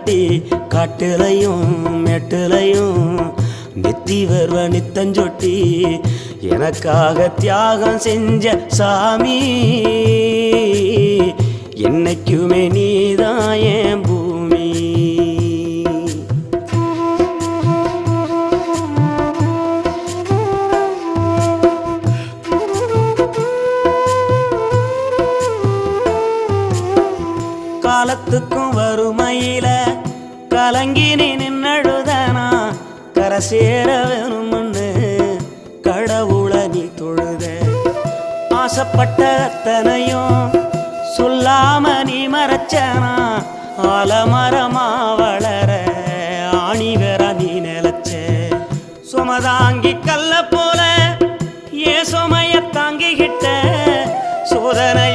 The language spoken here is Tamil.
கட்டி காட்டுலையும் மேட்டுலையும் நெத்தி வருவ நித்தஞ்சொட்டி எனக்காக தியாகம் செஞ்ச சாமி என்னைக்குமே நீதான் என் பூமி. காலத்துக்கும் வறுமையில கலங்கி நீ நின்னழுதனா கரை சேர வேணும்னு கடவுளை நீ தொழுத. ஆசைப்பட்ட அத்தனையும் சொல்லாம நீ மறைச்சனா ஆலமரமா வளர ஆணிவர நீ நிலச்ச. சுமதாங்கி கல்ல போல ஏ சுமைய தாங்கிக்கிட்ட சோதனை